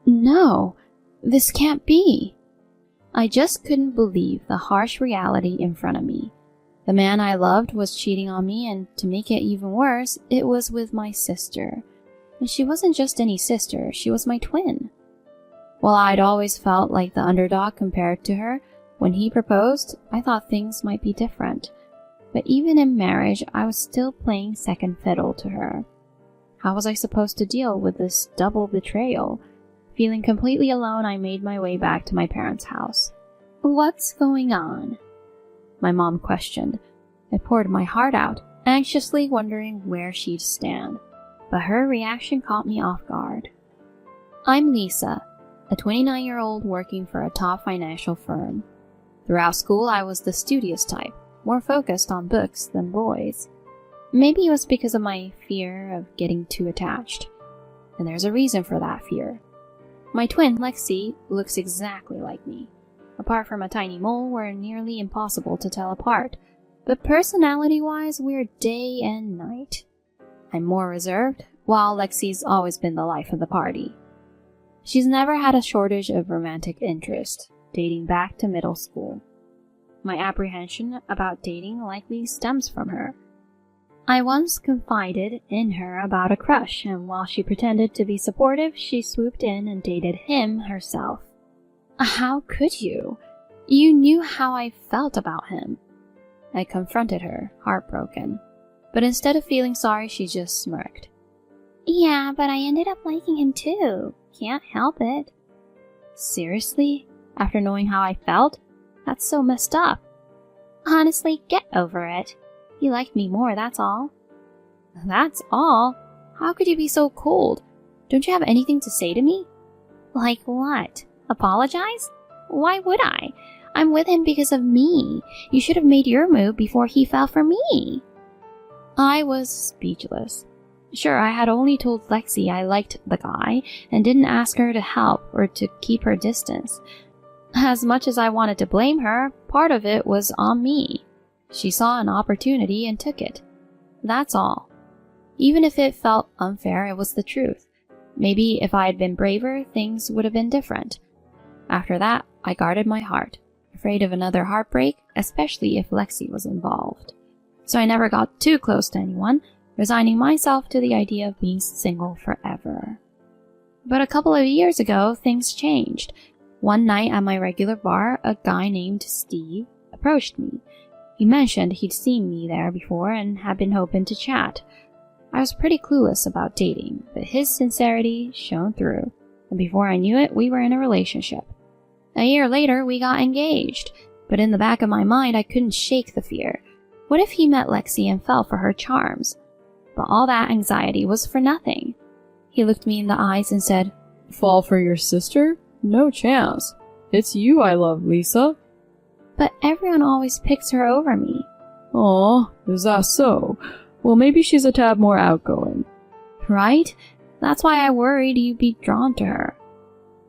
No, this can't be. I just couldn't believe the harsh reality in front of me. The man I loved was cheating on me, and to make it even worse, it was with my sister. And she wasn't just any sister, she was my twin. While I'd always felt like the underdog compared to her, when he proposed, I thought things might be different. But even in marriage, I was still playing second fiddle to her. How was I supposed to deal with this double betrayal? Feeling completely alone, I made my way back to my parents' house. "What's going on?" my mom questioned. I poured my heart out, anxiously wondering where she'd stand. But her reaction caught me off guard. "I'm Lisa, a 29-year-old working for a top financial firm. Throughout school, I was the studious type, more focused on books than boys. Maybe it was because of my fear of getting too attached. And there's a reason for that fear. My twin, Lexi, looks exactly like me. Apart from a tiny mole, we're nearly impossible to tell apart. But personality-wise, we're day and night. I'm more reserved, while Lexi's always been the life of the party. She's never had a shortage of romantic interest, dating back to middle school. My apprehension about dating likely stems from her. I once confided in her about a crush, and while she pretended to be supportive, she swooped in and dated him herself. How could you? You knew how I felt about him. I confronted her, heartbroken. But instead of feeling sorry, she just smirked. Yeah, but I ended up liking him too. Can't help it. Seriously? After knowing how I felt? That's so messed up. Honestly, get over it. He liked me more, that's all. That's all? How could you be so cold? Don't you have anything to say to me? Like what? Apologize? Why would I? I'm with him because of me. You should have made your move before he fell for me. I was speechless. Sure, I had only told Lexi I liked the guy and didn't ask her to help or to keep her distance. As much as I wanted to blame her, part of it was on me. She saw an opportunity and took it. That's all. Even if it felt unfair, it was the truth. Maybe if I had been braver, things would have been different. After that, I guarded my heart, afraid of another heartbreak, especially if Lexi was involved. So I never got too close to anyone, resigning myself to the idea of being single forever. But a couple of years ago, things changed. One night at my regular bar, a guy named Steve approached me. He mentioned he'd seen me there before and had been hoping to chat. I was pretty clueless about dating, but his sincerity shone through, and before I knew it, we were in a relationship. A year later, we got engaged, but in the back of my mind, I couldn't shake the fear. What if he met Lexi and fell for her charms? But all that anxiety was for nothing. He looked me in the eyes and said, "Fall for your sister? No chance. It's you I love, Lisa." "But everyone always picks her over me." Aw, is that so? Well, maybe she's a tad more outgoing. Right? That's why I worried you'd be drawn to her.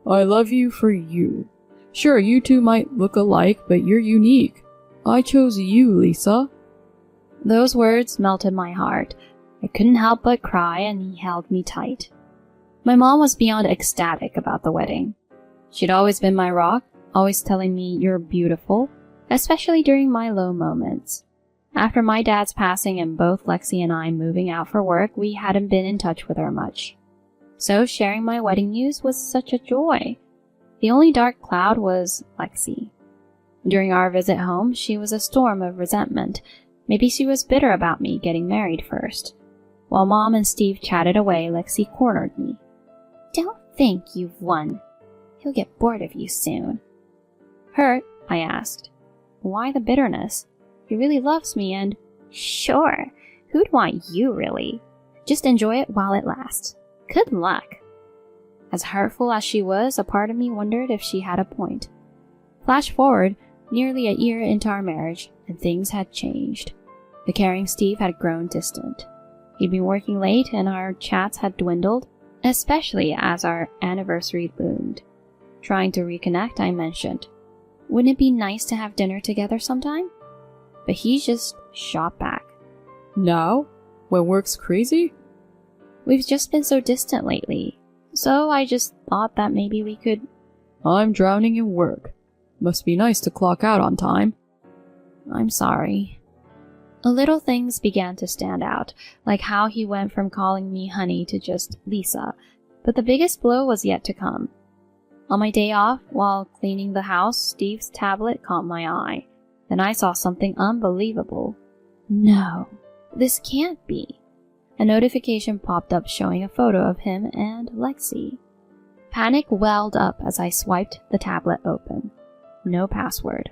I love you for you. Sure, you two might look alike, but you're unique. I chose you, Lisa. Those words melted my heart. I couldn't help but cry, and he held me tight. My mom was beyond ecstatic about the wedding. She'd always been my rock, always telling me you're beautiful, especially during my low moments. After my dad's passing and both Lexi and I moving out for work, we hadn't been in touch with her much. So sharing my wedding news was such a joy. The only dark cloud was Lexi. During our visit home, she was a storm of resentment. Maybe she was bitter about me getting married first. While Mom and Steve chatted away, Lexi cornered me. "Don't think you've won. He'll get bored of you soon." Hurt? I asked. Why the bitterness? He really loves me and... Sure, who'd want you really? Just enjoy it while it lasts. Good luck. As hurtful as she was, a part of me wondered if she had a point. Flash forward, nearly a year into our marriage, and things had changed. The caring Steve had grown distant. He'd been working late and our chats had dwindled, especially as our anniversary loomed. Trying to reconnect, I mentioned, "Wouldn't it be nice to have dinner together sometime?" But he just shot back. Now? When work's crazy? "We've just been so distant lately. so I just thought that maybe we could. I'm drowning in work. Must be nice to clock out on time. I'm sorry. Little things began to stand out, like how he went from calling me honey to just Lisa, but the biggest blow was yet to come. On my day off, while cleaning the house, Steve's tablet caught my eye. Then I saw something unbelievable. No, this can't be. A notification popped up showing a photo of him and Lexi. Panic welled up as I swiped the tablet open. No password.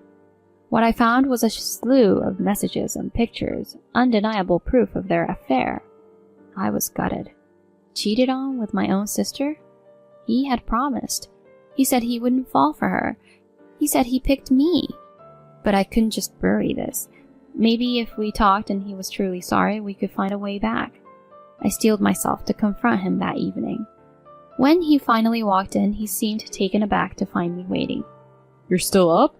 What I found was a slew of messages and pictures, undeniable proof of their affair. I was gutted. Cheated on with my own sister? He had promised. He said he wouldn't fall for her. He said he picked me. But I couldn't just bury this. Maybe if we talked and he was truly sorry, we could find a way back. I steeled myself to confront him that evening. When he finally walked in, he seemed taken aback to find me waiting. You're still up?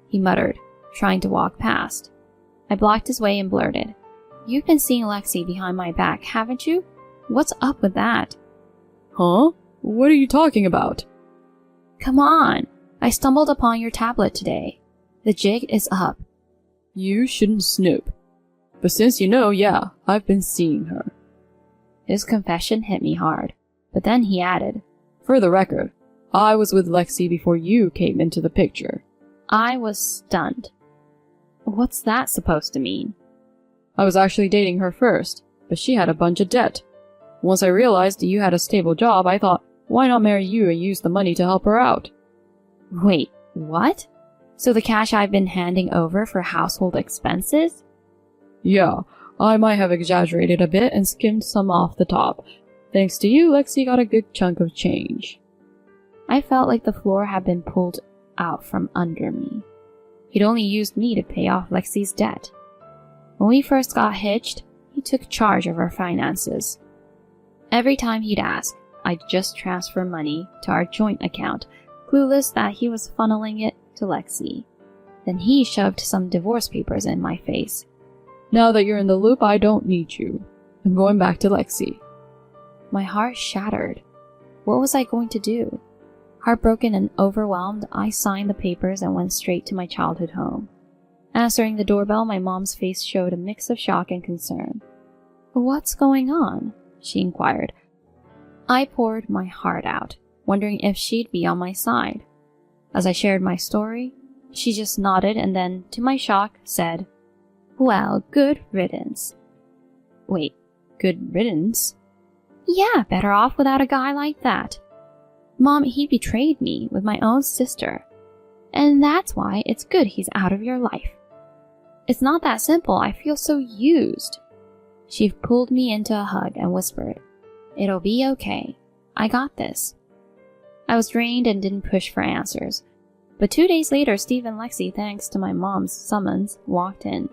He muttered, trying to walk past. I blocked his way and blurted, "You've been seeing Lexi behind my back, haven't you? What's up with that?" Huh? What are you talking about? Come on! I stumbled upon your tablet today. The jig is up. You shouldn't snoop. But since you know, yeah, I've been seeing her. His confession hit me hard, but then he added, For the record, I was with Lexi before you came into the picture. I was stunned. What's that supposed to mean? I was actually dating her first, but she had a bunch of debt. Once I realized you had a stable job, I thought, why not marry you and use the money to help her out? Wait, what? So the cash I've been handing over for household expenses? Yeah, I might have exaggerated a bit and skimmed some off the top. Thanks to you, Lexi got a good chunk of change. I felt like the floor had been pulled out from under me. He'd only used me to pay off Lexi's debt. When we first got hitched, he took charge of our finances. Every time he'd ask, I'd just transfer money to our joint account, clueless that he was funneling it to Lexi. Then he shoved some divorce papers in my face. Now that you're in the loop, I don't need you. I'm going back to Lexi. My heart shattered. What was I going to do? Heartbroken and overwhelmed, I signed the papers and went straight to my childhood home. Answering the doorbell, my mom's face showed a mix of shock and concern. "What's going on?" she inquired. I poured my heart out, wondering if she'd be on my side. As I shared my story, she just nodded and then, to my shock, said, "Well, good riddance." Wait, good riddance? Yeah, better off without a guy like that. Mom, he betrayed me with my own sister. And that's why it's good he's out of your life. It's not that simple. I feel so used. She pulled me into a hug and whispered, "It'll be okay. I got this." I was drained and didn't push for answers. But 2 days later, Steve and Lexi, thanks to my mom's summons, walked in.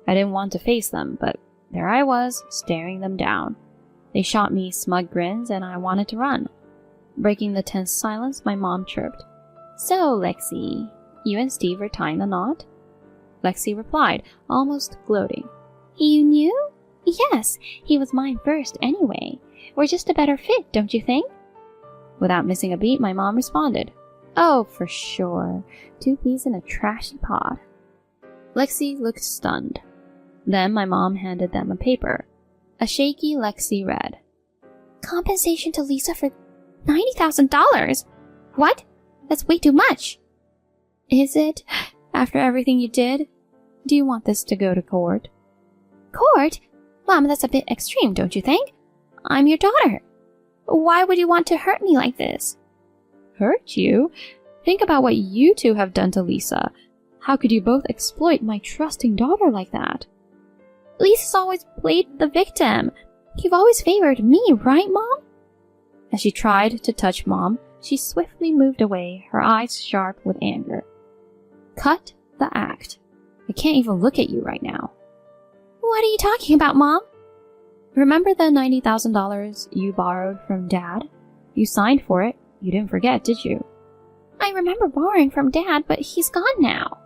I didn't want to face them, but there I was, staring them down. They shot me smug grins and I wanted to run. Breaking the tense silence, my mom chirped, "So, Lexi, you and Steve are tying the knot?" Lexi replied, almost gloating, "You knew? Yes, he was mine first anyway. We're just a better fit, don't you think?" Without missing a beat, my mom responded, "Oh, for sure. 2 peas in a trashy pod." Lexi looked stunned. Then my mom handed them a paper. A shaky Lexi read, "Compensation to Lisa for $90,000? What? That's way too much." "Is it? After everything you did? Do you want this to go to court?" "Court? Mom, that's a bit extreme, don't you think? I'm your daughter. Why would you want to hurt me like this?" "Hurt you? Think about what you two have done to Lisa. How could you both exploit my trusting daughter like that?" "Lisa's always played the victim. You've always favored me, right, Mom?" As she tried to touch Mom, she swiftly moved away, her eyes sharp with anger. "Cut the act. I can't even look at you right now." "What are you talking about, Mom?" "Remember the $90,000 you borrowed from Dad? You signed for it. You didn't forget, did you?" "I remember borrowing from Dad, but he's gone now."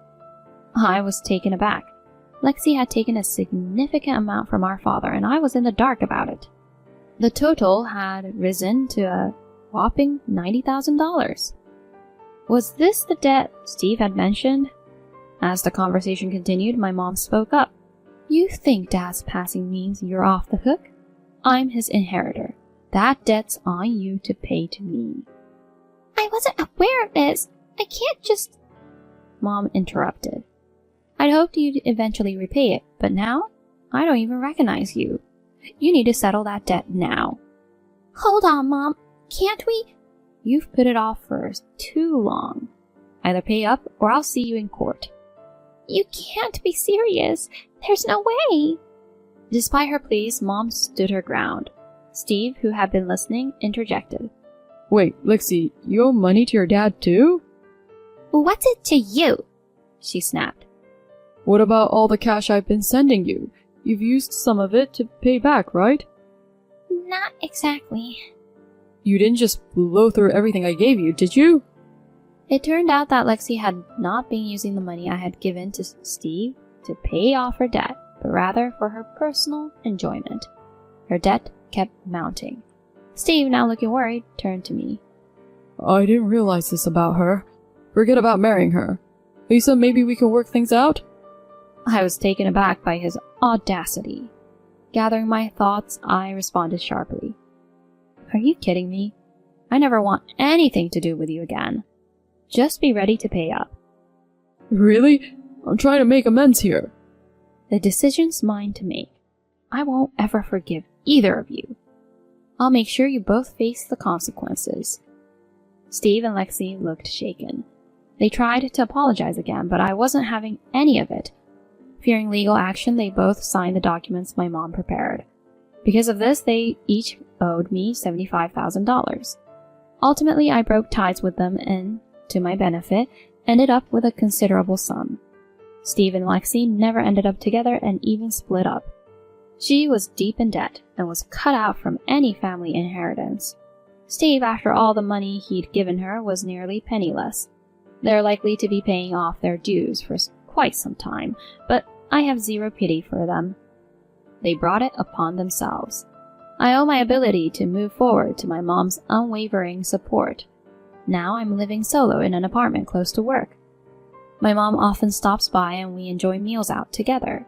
I was taken aback. Lexi had taken a significant amount from our father, and I was in the dark about it. The total had risen to whopping $90,000. Was this the debt Steve had mentioned? As the conversation continued, my mom spoke up. You think Dad's passing means you're off the hook? I'm his inheritor. That debt's on you to pay to me. I wasn't aware of this. I can't just... Mom interrupted. I'd hoped you'd eventually repay it, but now I don't even recognize you. You need to settle that debt now. Hold on, Mom. Can't we? You've put it off for too long. Either pay up or I'll see you in court. You can't be serious. There's no way. Despite her pleas, Mom stood her ground. Steve, who had been listening, interjected. Wait, Lexi, you owe money to your dad too? What's it to you? She snapped. What about all the cash I've been sending you? You've used some of it to pay back, right? Not exactly. You didn't just blow through everything I gave you, did you? It turned out that Lexi had not been using the money I had given to Steve to pay off her debt, but rather for her personal enjoyment. Her debt kept mounting. Steve, now looking worried, turned to me. I didn't realize this about her. Forget about marrying her. Lisa, maybe we can work things out? I was taken aback by his audacity. Gathering my thoughts, I responded sharply. Are you kidding me? I never want anything to do with you again. Just be ready to pay up. Really? I'm trying to make amends here. The decision's mine to make. I won't ever forgive either of you. I'll make sure you both face the consequences. Steve and Lexi looked shaken. They tried to apologize again, but I wasn't having any of it. Fearing legal action, they both signed the documents my mom prepared. Because of this, they each owed me $75,000. Ultimately, I broke ties with them and, to my benefit, ended up with a considerable sum. Steve and Lexi never ended up together and even split up. She was deep in debt and was cut out from any family inheritance. Steve, after all the money he'd given her, was nearly penniless. They're likely to be paying off their dues for quite some time, but I have zero pity for them. They brought it upon themselves. I owe my ability to move forward to my mom's unwavering support. Now I'm living solo in an apartment close to work. My mom often stops by and we enjoy meals out together.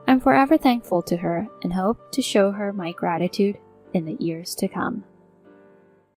I'm forever thankful to her and hope to show her my gratitude in the years to come.